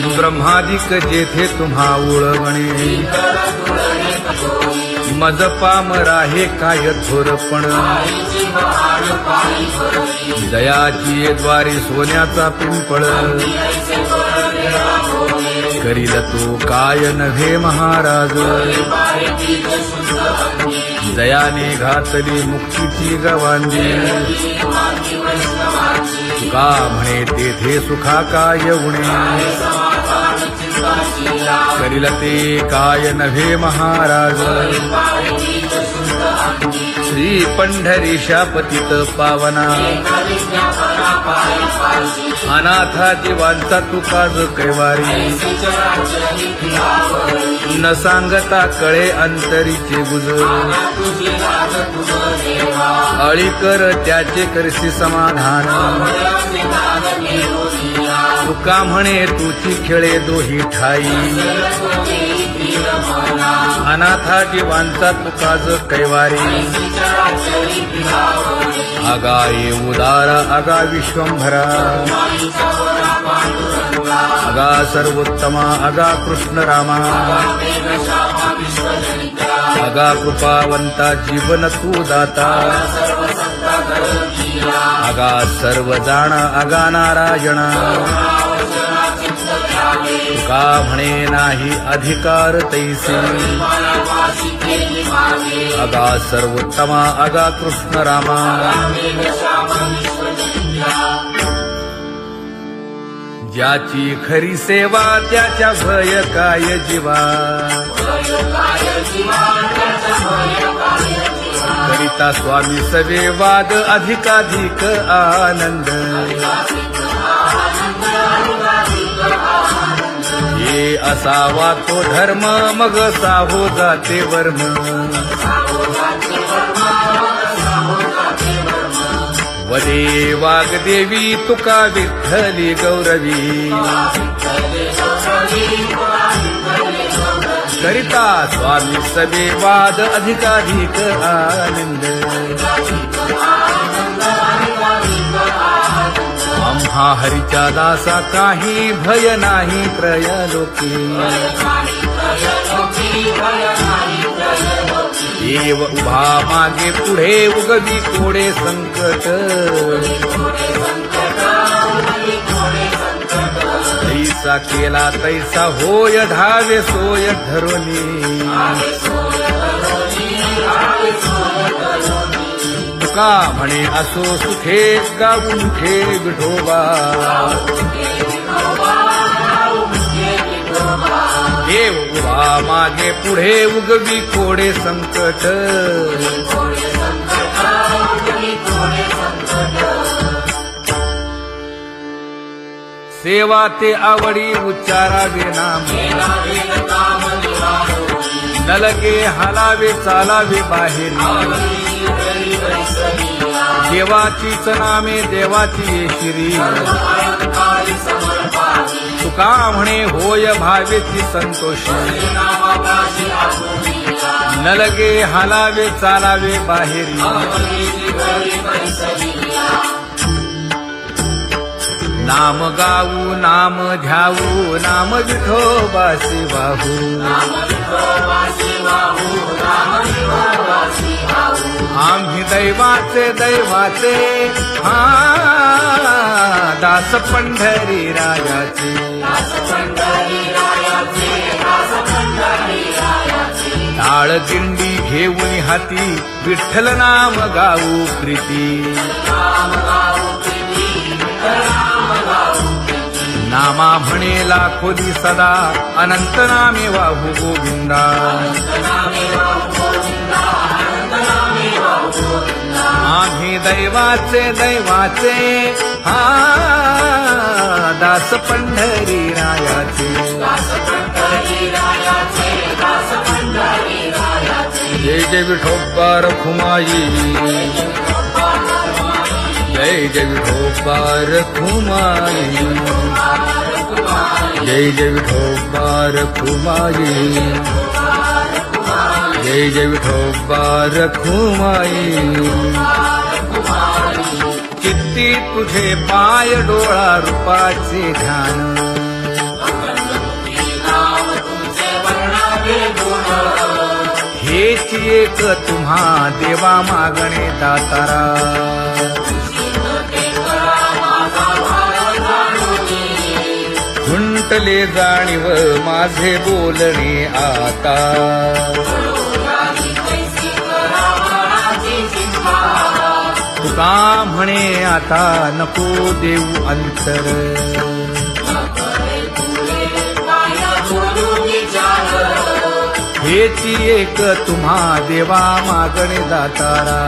ब्रह्मादिक जेथे तुम्हा उळवणे मज पाम राहे काय थोरपण दयाची द्वारे सोन्याचा पिंपळ करील तो काय नव्हे महाराज दयाने घातली मुक्तीची गवांदी तुका म्हणे तेथे सुखा काय उणे करील ते काय नव्हे महाराज श्री पंढरीशा पतित पावना अनाथा जीवांचा तुकाज कैवारी न सांगता कळे अंतरीचे गुज अळी कर त्याचे करशी समाधान तुका म्हणे तुची खेळे दोही ठाई अनाथा जीवांचा तुकाज कैवारी आगा ये उदारा आगा विश्वंभरा आगा सर्वोत्तमा आगा कृष्ण रामा आगा कृपावंता जीवन तू दाता आगा सर्व जाणा आगा नारायणा तुका म्हणे नाही अधिकार तैसे आगा सर्वोत्तमा आगा कृष्ण रामा ज्याची खरी सेवा त्याच्या भय काय जीवा करिता स्वामी सवे वाद अधिकाधिक आनंद ये असावा तो धर्म मग साहो जाते वर्म वदे वाग्देवी तुका विठ्ठली गौरवी करिता स्वामी सवे वाद अधिकाधिक आनंद आम्हा हरीच्या दासा काही भय नाही त्रयलोकी देव उभा मागे पुढे उगवी कोडे संकट तैसा केला तैसा होय धावे सोय धरोनी तुका म्हणे असो सुखे गाऊन खे विठोबा देव उभा मागे पुढे उगवी कोडे संकट सेवा ते आवडी उच्चारावे नाम न लगे हालावे चालावे बाहेर देवाचीच नामे देवाची श्री तुका म्हणे होय भावेची संतोषी न लगे हालावे चालावे बाहेरी नाम गाऊ नाम ध्याऊ नाम विठोबासी वाहू आम्ही दैवाचे दैवाचे हा दास पंढरी रायाचे टाळ दिंडी घेऊन हाती विठ्ठल नाम गाऊ प्रीती नामा म्हणे लाखोली सदा अनंत नामे वाहू गोविंदा आम्ही दैवाचे दैवाचे हा दास पंढरी रायाचे जय जय विठोबा रखुमाई जय जय विठोबा रखुमाई जय जय विठोबा रखुमाई जय जय विठोबा रखुमाई चित्ती तुझे पाय डोळा रूपाचे ध्यान हेची एक तुम्हा देवा मागणे दातारा खुंटले जाणीव माझे बोलणे आता तुका म्हणे आता नको देऊ अंतर हेची एक तुम्हा देवा मागणे दातारा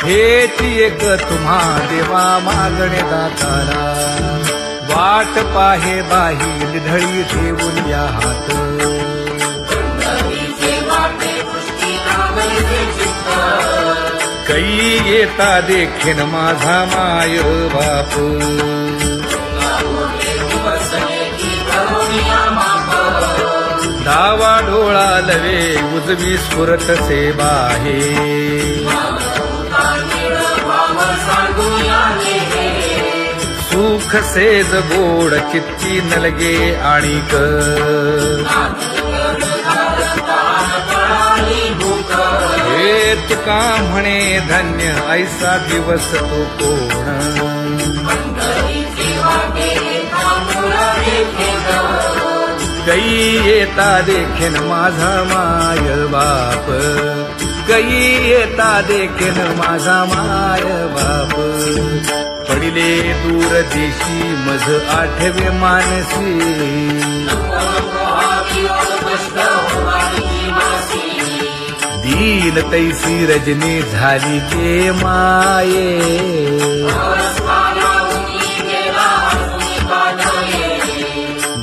हेची एक तुम्हा देवा मागणे दातारा वाट पाहे बाही ढळी ठेवून या हात कै येता देखीन माझा माय बाप डावा डोळा लवे उजवी स्फुरत से बाहे सुख सेज गोड चित्ती नलगे आणिक हे तुका म्हणे धन्य ऐसा दिवस तो कोण कै येता देखीन माझा माय बाप कै येता देखीन माझा माय बाप पडिले दूर देशी मज आठवे मानसी दीन तैसी रजनी झाली गे माये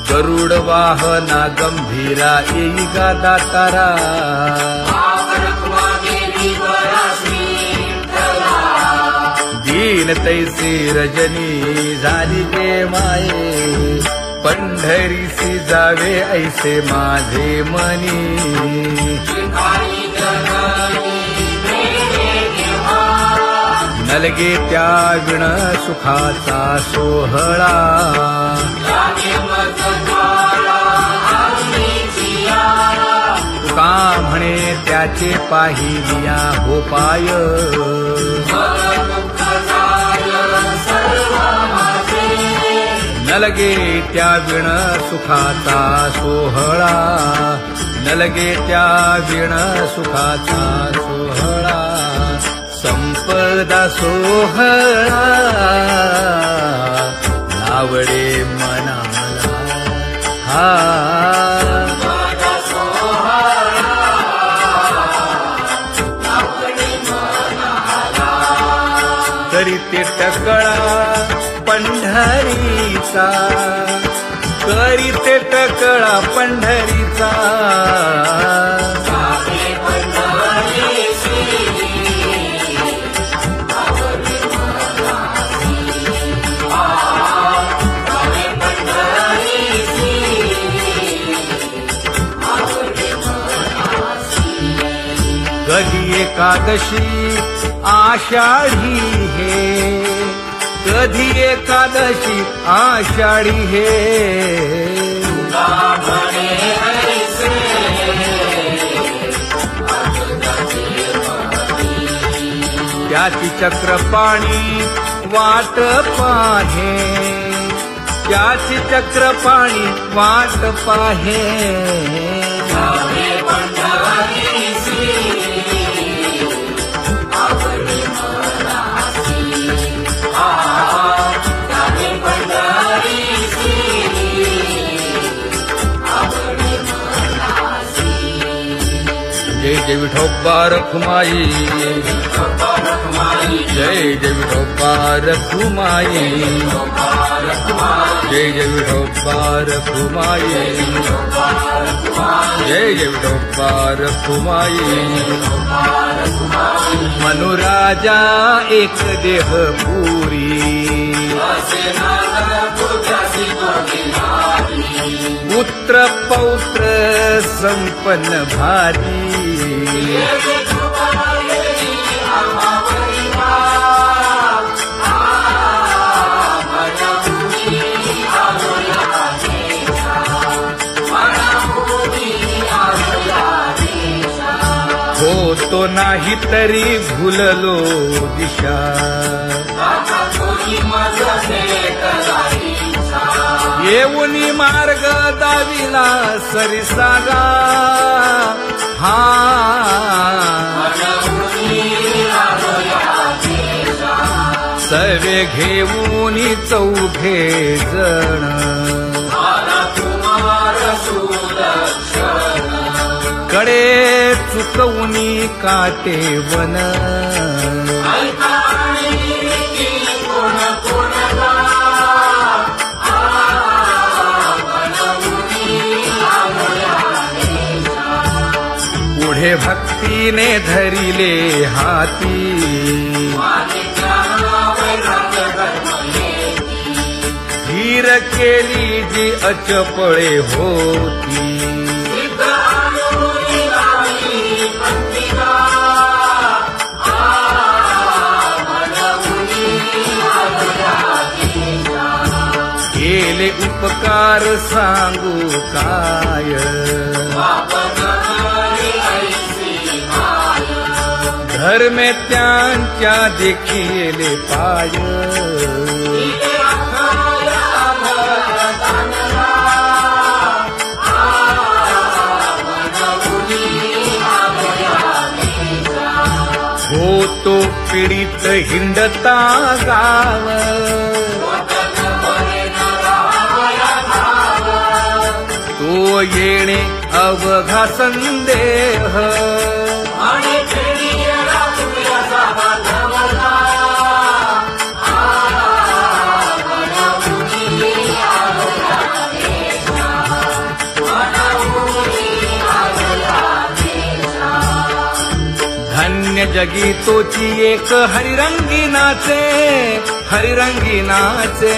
गरुड वाहना गंभीरा येई गा दातारा दीन तैसी रजनी झाली गे माये पंढरीसी जावे ऐसे माझे मनी नलगे त्या विण सुखाचा सोहळा तुका म्हणे त्याचे पाहिलिया हो पाय नलगे त्या विण सुखाचा सोहळा नलगे त्या विण सुखाचा सोहळा संपदा सोहळा नावडे मनाला हा करीते टकळा पंढरीचा करीते टकळा पंढरीचा कधी एकादशी आषाढी हे कधी एकादशी आषाढी हे त्याची चक्रपाणी वाट पाहे त्याची चक्रपाणी वाट पाहे जय जय विठोबा रखुमाई जय जय विठोबा रखुमाई जय जय विठोबा रखुमाई जय जय विठोबा रखुमाई मनुराजा एक देह पुरी पुत्र पौत्र संपन्न भारी होतो नाही तरी भुललो दिशा येऊनी मार्ग दाविला सरिसागा हा सर्वे घेऊनी चौघे जण कडे चुकवूनी काटे वन पुढे भक्तीने धरिले हाती धीर केली जी अचपळे होती केले उपकार सांगू काय धर्मे त्यांच्या देखिले पाय होतो पीडित हिंडता गाव तो येणे अवघा संदेह धन्य जगी तोची एक हरिरंगी नाचे हरिरंगी नाचे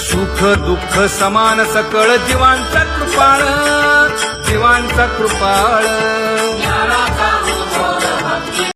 सुख दुःख समान सकळ जीवांचा कृपाळ जीवांचा कृपाळ